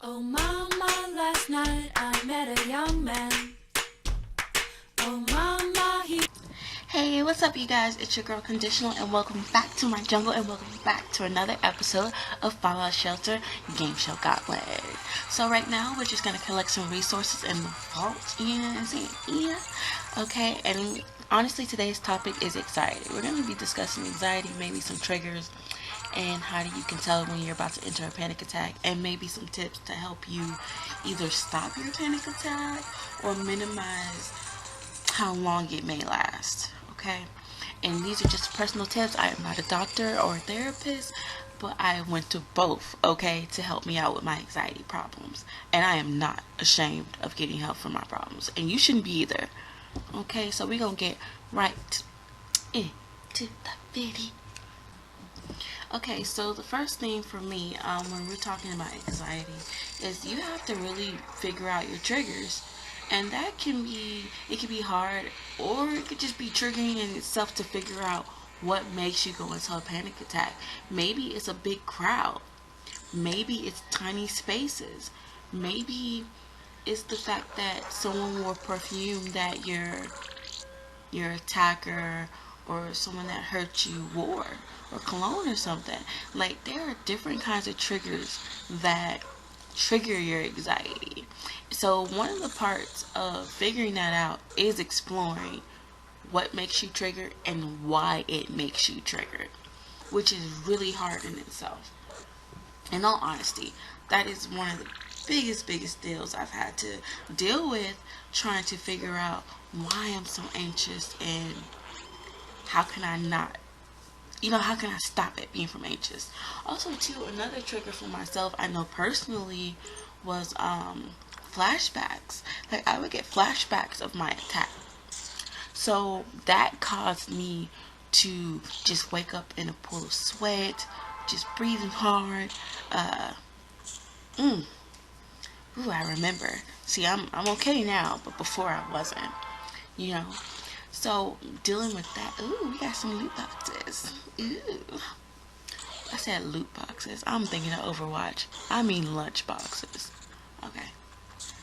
Oh mama, last night I met a young man. Oh mama, Hey, what's up you guys? It's your girl Conditional and welcome back to my jungle and welcome back to another episode of Fallout Shelter Gameshow Gauntlet. So right now we're just going to collect some resources in the vault. You know what I'm saying? Yeah. Okay, and honestly today's topic is anxiety. We're going to be discussing anxiety, maybe some triggers, and how you can tell when you're about to enter a panic attack, and maybe some tips to help you either stop your panic attack or minimize how long it may last. Okay, and these are just personal tips. I am not a doctor or a therapist, but I went to both, okay, to help me out with my anxiety problems, and I am not ashamed of getting help for my problems, and you shouldn't be either. Okay, so we're gonna get right into the video. Okay, so the first thing for me, when we're talking about anxiety, is you have to really figure out your triggers, and that can be hard, or it could just be triggering in itself to figure out what makes you go into a panic attack. Maybe it's a big crowd, maybe it's tiny spaces, maybe it's the fact that someone wore perfume that your attacker or someone that hurt you wore, or cologne or something. Like, there are different kinds of triggers that trigger your anxiety. So one of the parts of figuring that out is exploring what makes you trigger and why it makes you trigger, which is really hard in itself. In all honesty, that is one of the biggest deals I've had to deal with, trying to figure out why I'm so anxious and how can I not, how can I stop it being from anxious. Also too, another trigger for myself I know personally was flashbacks. Like, I would get flashbacks of my attack, so that caused me to just wake up in a pool of sweat, just breathing hard. Ooh, I remember. See, I'm okay now, but before I wasn't, you know. So dealing with that. Ooh, we got some loot boxes. Ooh, I said loot boxes. I'm thinking of Overwatch. I mean lunch boxes. Okay.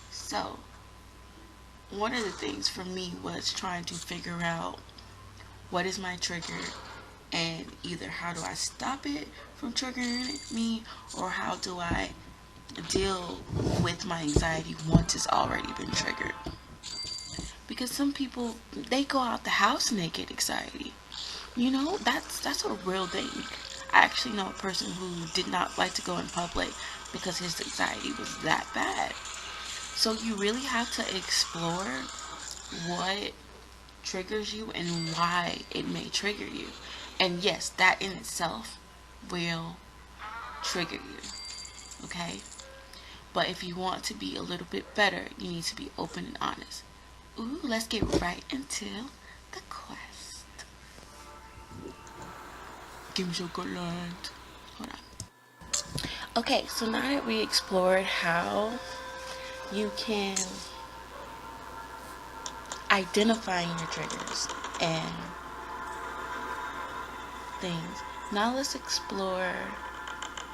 So one of the things for me was trying to figure out what is my trigger, and either how do I stop it from triggering me, or how do I deal with my anxiety once it's already been triggered. Because some people, they go out the house and they get anxiety. That's a real thing. I actually know a person who did not like to go in public because his anxiety was that bad. So you really have to explore what triggers you and why it may trigger you. And yes, that in itself will trigger you. Okay? But if you want to be a little bit better, you need to be open and honest. Ooh, let's get right into the quest. Gameshow Gauntlet. Hold on. Okay, so now that we explored how you can identify your triggers and things, now let's explore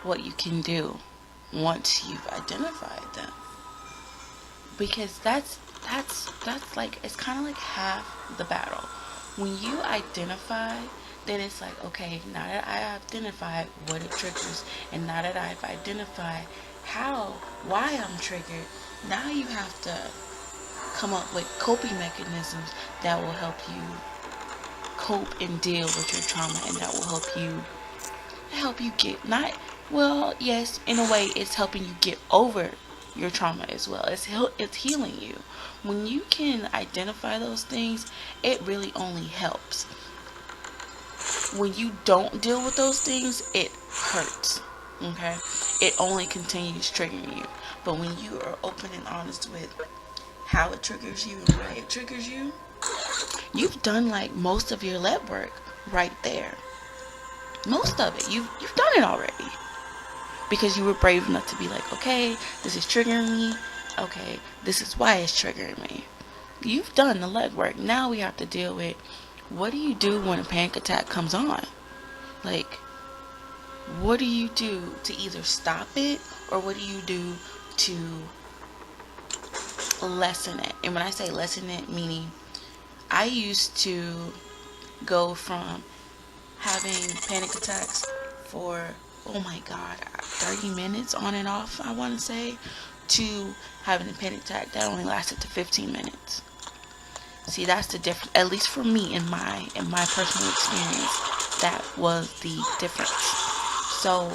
what you can do once you've identified them. Because that's like, it's kind of like half the battle. When you identify, then it's like, okay, now that I identified what it triggers, and now that I've identified why I'm triggered, now you have to come up with coping mechanisms that will help you cope and deal with your trauma, and that will help you get, not, well, yes, in a way it's helping you get over your trauma as well. It's healing you. When you can identify those things, it really only helps. When you don't deal with those things, it hurts. Okay? It only continues triggering you. But when you are open and honest with how it triggers you and why it triggers you, you've done like most of your lead work right there. Most of it. You've done it already. Because you were brave enough to be like, okay, this is triggering me. Okay, this is why it's triggering me. You've done the legwork. Now we have to deal with, what do you do when a panic attack comes on? Like, what do you do to either stop it, or what do you do to lessen it. And when I say lessen it, meaning I used to go from having panic attacks for, oh my god, 30 minutes on and off, I want to say, to having a panic attack that only lasted to 15 minutes. See, that's the difference. At least for me, in my personal experience, that was the difference. So,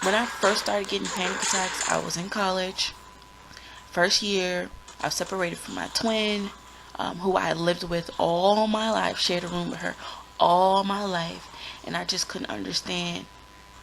when I first started getting panic attacks, I was in college. First year, I was separated from my twin, who I lived with all my life, shared a room with her all my life, and I just couldn't understand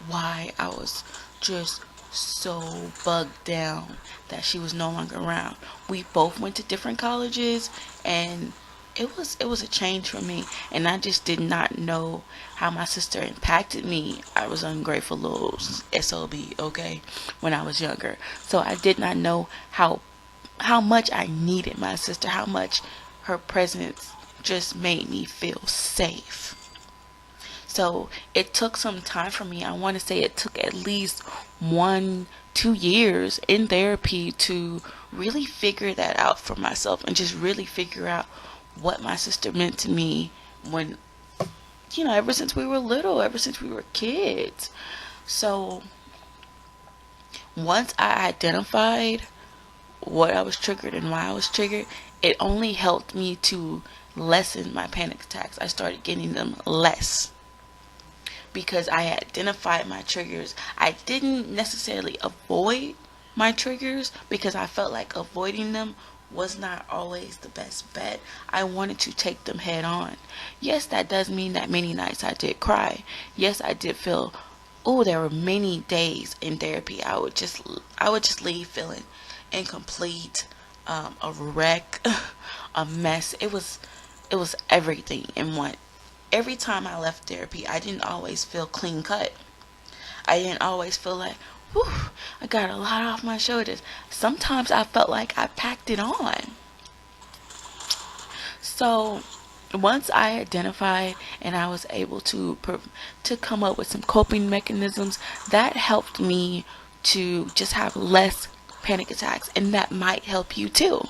why I was just so bugged down that she was no longer around. We both went to different colleges, and it was a change for me, and I just did not know how my sister impacted me. I was ungrateful little SOB, okay, when I was younger. So I did not know how much I needed my sister, how much her presence just made me feel safe. So it took some time for me. I want to say it took at least 1-2 years in therapy to really figure that out for myself, and just really figure out what my sister meant to me when, ever since we were little, ever since we were kids. So once I identified what I was triggered and why I was triggered, it only helped me to lessen my panic attacks. I started getting them less because I identified my triggers. I didn't necessarily avoid my triggers because I felt like avoiding them was not always the best bet. I wanted to take them head on. Yes, that does mean that many nights I did cry. Yes, I did feel, there were many days in therapy I would just leave feeling incomplete, a wreck, a mess. It was everything in one. Every time I left therapy, I didn't always feel clean cut. I didn't always feel like, whew, I got a lot off my shoulders. Sometimes I felt like I packed it on. So once I identified and I was able to come up with some coping mechanisms, that helped me to just have less panic attacks, and that might help you too.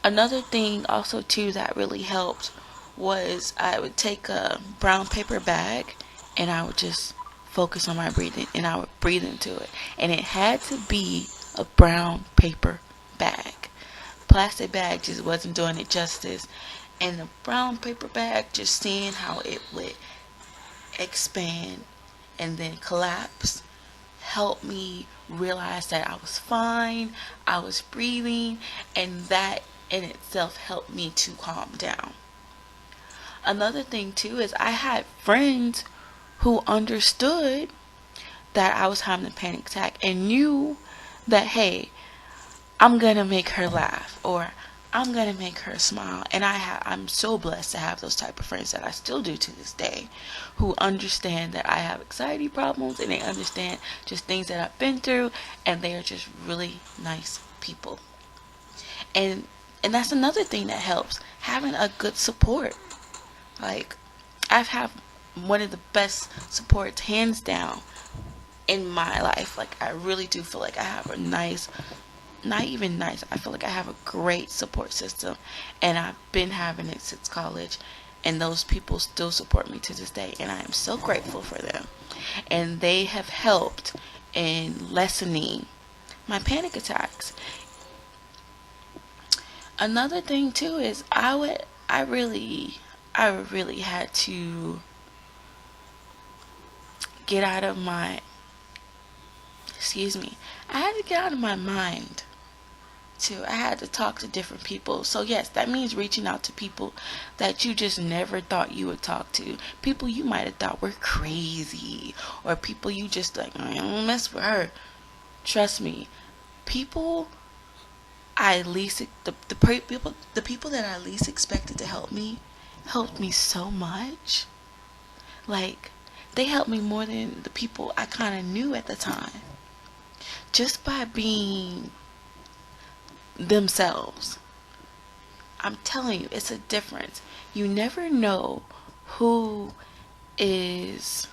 Another thing also too that really helped was I would take a brown paper bag and I would just focus on my breathing, and I would breathe into it. And it had to be a brown paper bag. Plastic bag just wasn't doing it justice. And the brown paper bag, just seeing how it would expand and then collapse, helped me realize that I was fine, I was breathing, and that in itself helped me to calm down. Another thing too is I had friends who understood that I was having a panic attack and knew that, hey, I'm gonna make her laugh, or I'm gonna make her smile. And I'm so blessed to have those type of friends that I still do to this day, who understand that I have anxiety problems, and they understand just things that I've been through, and they are just really nice people. And that's another thing that helps, having a good support. Like, I've had one of the best supports, hands down, in my life. Like, I really do feel like I have a nice, not even nice, I feel like I have a great support system, and I've been having it since college, and those people still support me to this day, and I am so grateful for them. And they have helped in lessening my panic attacks. Another thing too is I really had to get out of my, I had to get out of my mind too. I had to talk to different people. So yes, that means reaching out to people that you just never thought you would talk to. People you might have thought were crazy, or people you just like, I don't mess with her. Trust me, people the people that I least expected to help me helped me so much. Like, they helped me more than the people I kind of knew at the time, just by being themselves. I'm telling you, it's a difference. You never know who is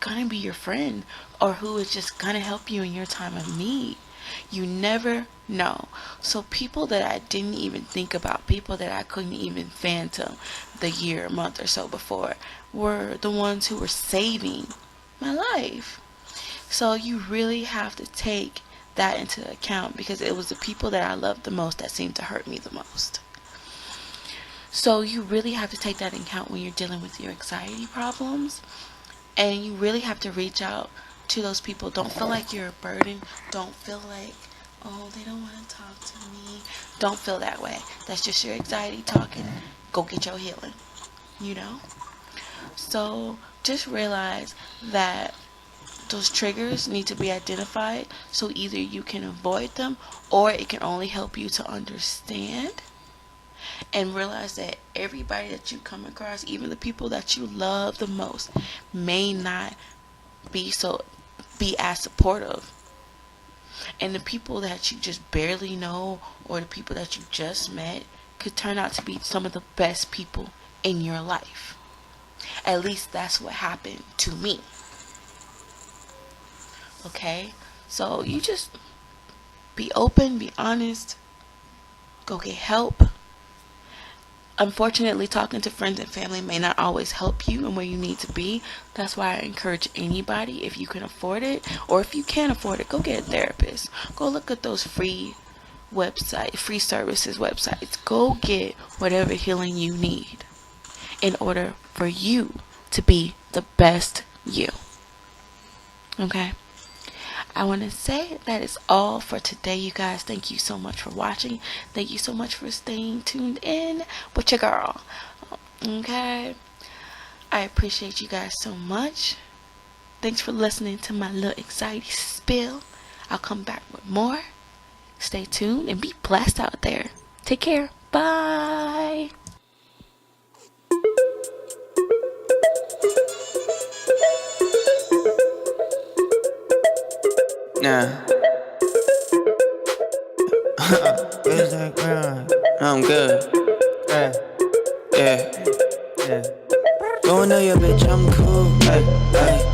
gonna be your friend or who is just gonna help you in your time of need. You never know. So people that I didn't even think about, people that I couldn't even fathom the year, month or so before, were the ones who were saving my life. So you really have to take that into account, because it was the people that I loved the most that seemed to hurt me the most. So you really have to take that into account when you're dealing with your anxiety problems, and you really have to reach out to those people. Don't feel like you're a burden. Don't feel like, oh, they don't want to talk to me. Don't feel that way. That's just your anxiety talking. Go get your healing, you know? So just realize that those triggers need to be identified, so either you can avoid them or it can only help you to understand and realize that everybody that you come across, even the people that you love the most, may not be as supportive. And the people that you just barely know, or the people that you just met, could turn out to be some of the best people in your life. At least that's what happened to me. Okay? So you just be open, be honest, go get help. Unfortunately, talking to friends and family may not always help you and where you need to be. That's why I encourage anybody, if you can afford it, or if you can't afford it, go get a therapist. Go look at those free services websites. Go get whatever healing you need in order for you to be the best you. Okay? I want to say that is all for today, you guys. Thank you so much for watching. Thank you so much for staying tuned in with your girl. Okay? I appreciate you guys so much. Thanks for listening to my little anxiety spill. I'll come back with more. Stay tuned and be blessed out there. Take care. Bye. Nah. I'm good. Yeah. Going to your bitch, I'm cool. Hey, hey.